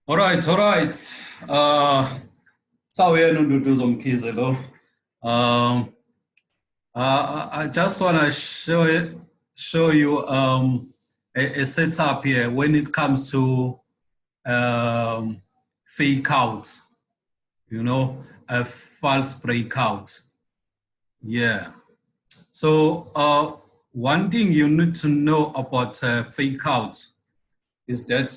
All right, all right. Sawuyena uNduduzo Mkhize lo. Um, I just want to show you a setup here when it comes to fake out, a false breakout. Yeah. So one thing you need to know about fake out is that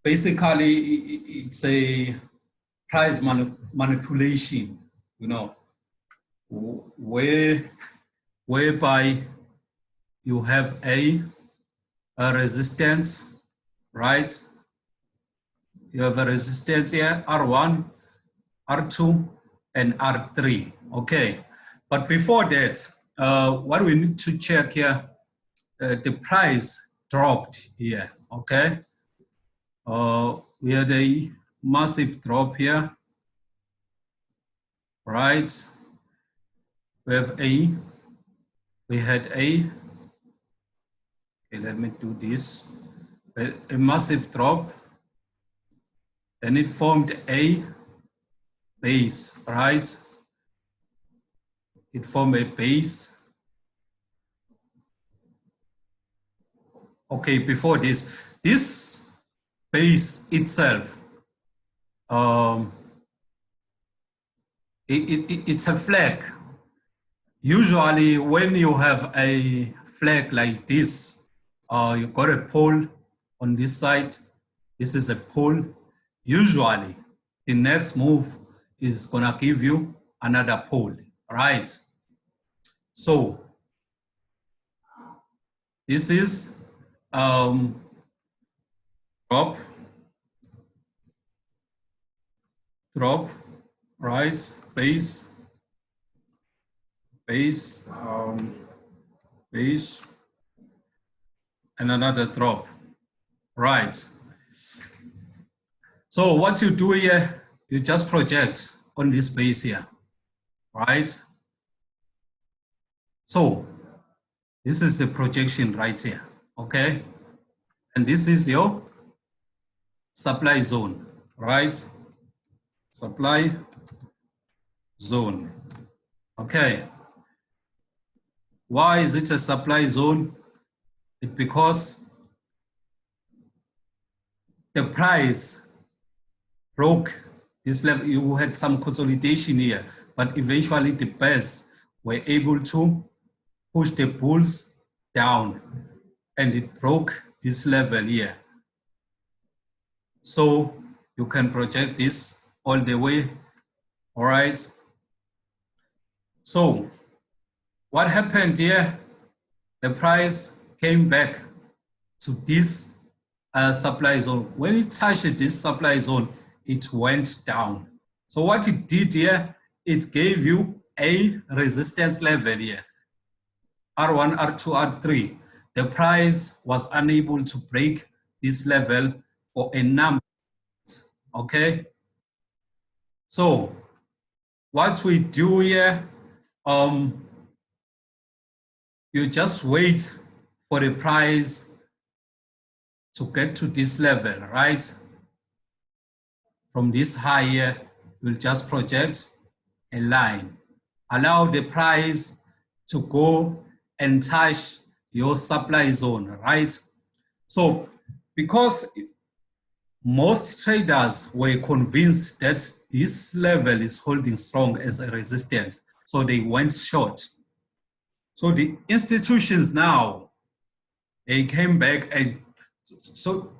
basically it's a price manipulation, whereby you have a resistance, right? You have a resistance here, R1, R2, and R3, okay? But before that, what we need to check here, the price dropped here, okay? We had a massive drop here, right? We had a, okay, let me do this, a massive drop, then it formed a base, right? It formed a base. Okay, before this base itself, it's a flag. Usually when you have a flag like this, you got a pole on this side, this is a pole. Usually the next move is gonna give you another pole, right? So this is drop, right? Base, and another drop, right? So what you do here, you just project on this base here, right? So this is the projection right here, okay? And this is your supply zone, right? Supply zone, okay. Why is it a supply zone? It's because the price broke this level. You had some consolidation here, but eventually the bears were able to push the bulls down and it broke this level here. So you can project this all the way, all right? So what happened here? The price came back to this supply zone. When it touched this supply zone, it went down. So what it did here, it gave you a resistance level here, R1, R2, R3. The price was unable to break this level for a number, okay? So what we do here, you just wait for the price to get to this level, right? From this high here, you'll just project a line. Allow the price to go and touch your supply zone, right? So because most traders were convinced that this level is holding strong as a resistance, so they went short. So the institutions now, they came back, and so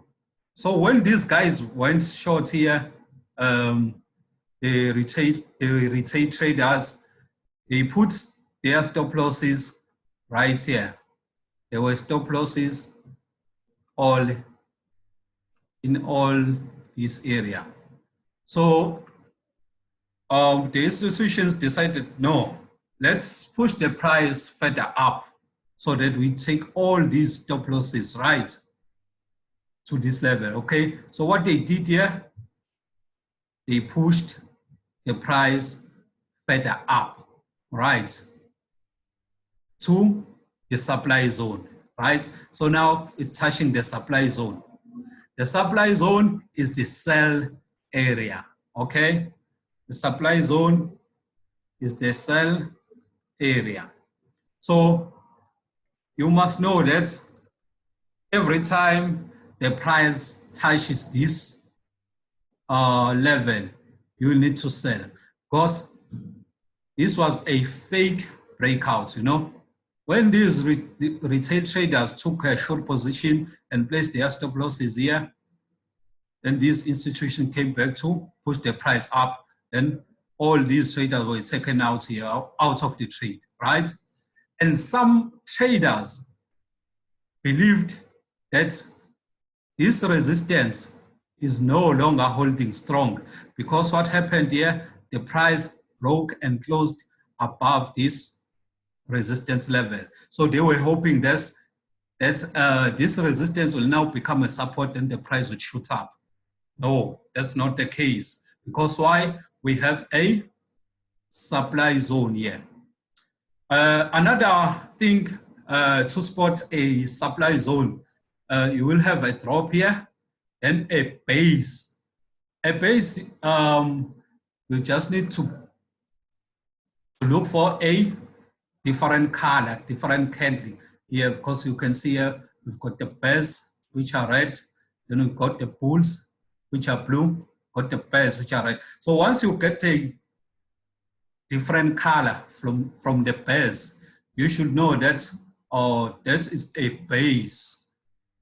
when these guys went short here, the retail traders, they put their stop losses right here. There were stop losses in all this area. So the institutions decided, no, let's push the price further up so that we take all these stop losses right to this level, okay? So what they did here, they pushed the price further up, right, to the supply zone, right? So now it's touching the supply zone. The supply zone is the sell area, okay? The supply zone is the sell area. So you must know that every time the price touches this level, you need to sell, because this was a fake breakout, you know. When these retail traders took a short position and placed their stop losses here, then this institution came back to push the price up. Then all these traders were taken out here, out of the trade, right? And some traders believed that this resistance is no longer holding strong, because what happened here, the price broke and closed above this resistance level. So they were hoping that this resistance will now become a support and the price would shoot up. No, that's not the case. Because why? We have a supply zone here. Another thing to spot a supply zone, you will have a drop here and a base. A base, you just need to look for a different color, different candle here, because you can see here we've got the bears, which are red, then we've got the bulls, which are blue, got the bears, which are red. So once you get a different color from the bears, you should know that that is a base,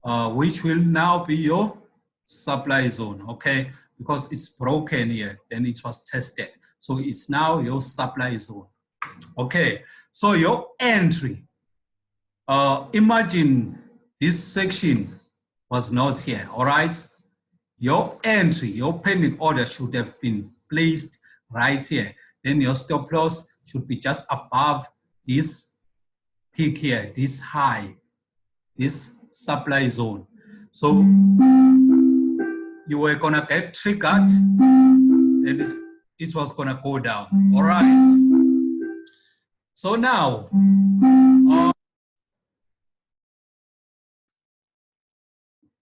which will now be your supply zone, okay? Because it's broken here, then it was tested. So it's now your supply zone. Okay, so your entry, imagine this section was not here, all right? Your entry, your pending order should have been placed right here. Then your stop loss should be just above this peak here, this high, this supply zone. So you were gonna get triggered and it was gonna go down, all right? So now,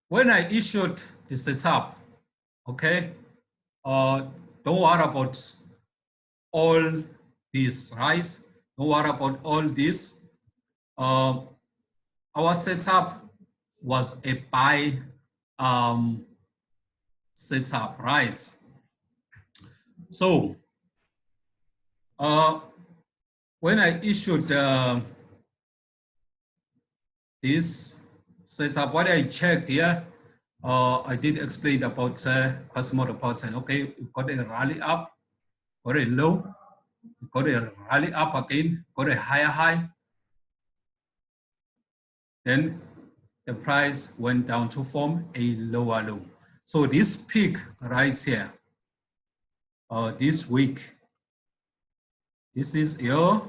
when I issued the setup, okay, don't worry about all this, right? Don't worry about all this. Our setup was a buy setup, right? So, when I issued this setup, what I checked here, I did explain about Quasimodo pattern. Okay, we got a rally up, got a low, we got a rally up again, got a higher high. Then the price went down to form a lower low. So this peak right here, this week, this is your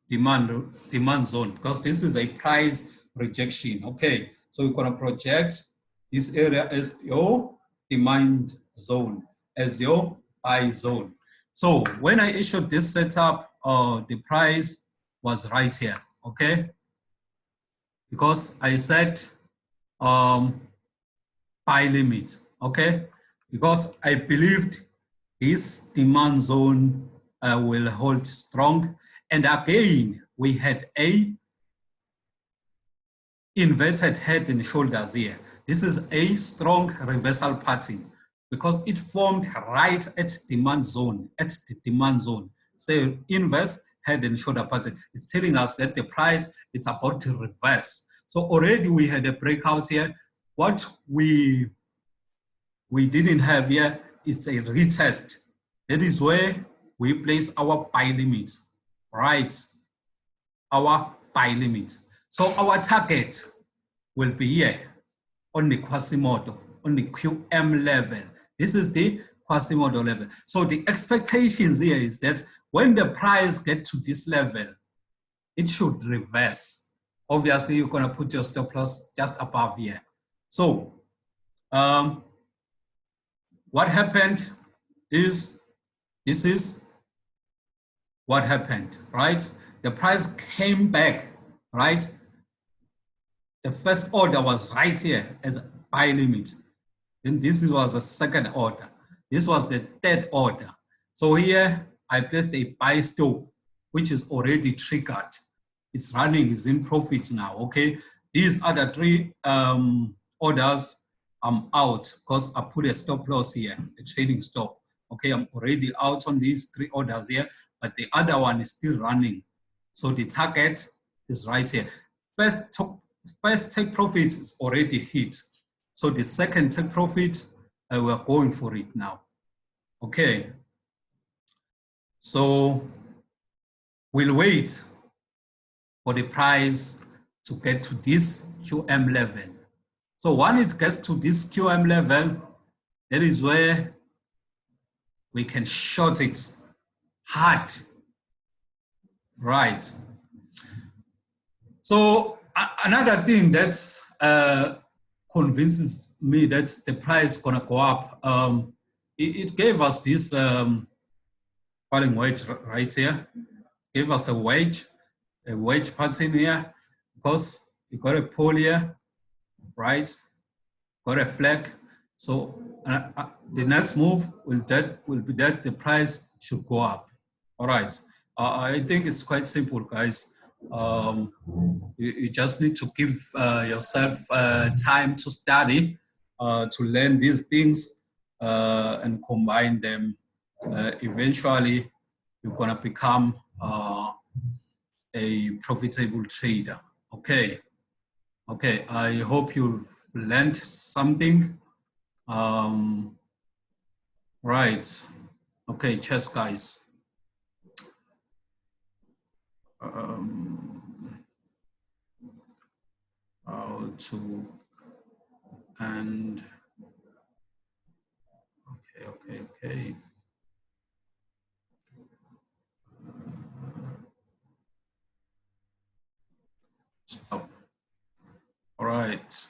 demand zone, because this is a price rejection. Okay, so we're gonna project this area as your demand zone, as your buy zone. So when I issued this setup, the price was right here, okay? Because I set buy limit, okay? Because I believed this demand zone will hold strong. And again, we had a inverted head and shoulders here. This is a strong reversal pattern because it formed right at demand zone, So inverse head and shoulder pattern. It's telling us that the price is about to reverse. So already we had a breakout here. What we didn't have here is a retest. That is where we place our buy limits, right? Our buy limit. So our target will be here on the Quasimodo, on the QM level. This is the Quasimodo level. So the expectations here is that when the price gets to this level, it should reverse. Obviously, you're going to put your stop loss just above here. So what happened is, this is what happened, right? The price came back, right? The first order was right here as a buy limit. Then this was the second order. This was the third order. So here I placed a buy stop, which is already triggered. It's running, it's in profit now, okay? These other three orders, I'm out because I put a stop loss here, a trading stop. Okay, I'm already out on these three orders here, but the other one is still running. So the target is right here. First take profit is already hit. So the second take profit, we're going for it now. Okay. So we'll wait for the price to get to this QM level. So when it gets to this QM level, that is where we can short it hard, right? So another thing that's convinces me that the price is gonna go up. It gave us this falling wedge right here. Gave us a wedge pattern here, because you got a pole here, right? Got a flag. So the next move will be that the price should go up. All right. I think it's quite simple, guys. You just need to give yourself time to study, to learn these things, and combine them. Eventually, you're gonna become a profitable trader. Okay. Okay. I hope you learned something. Right. Okay. Cheers, guys. How to and okay. Stop. All right.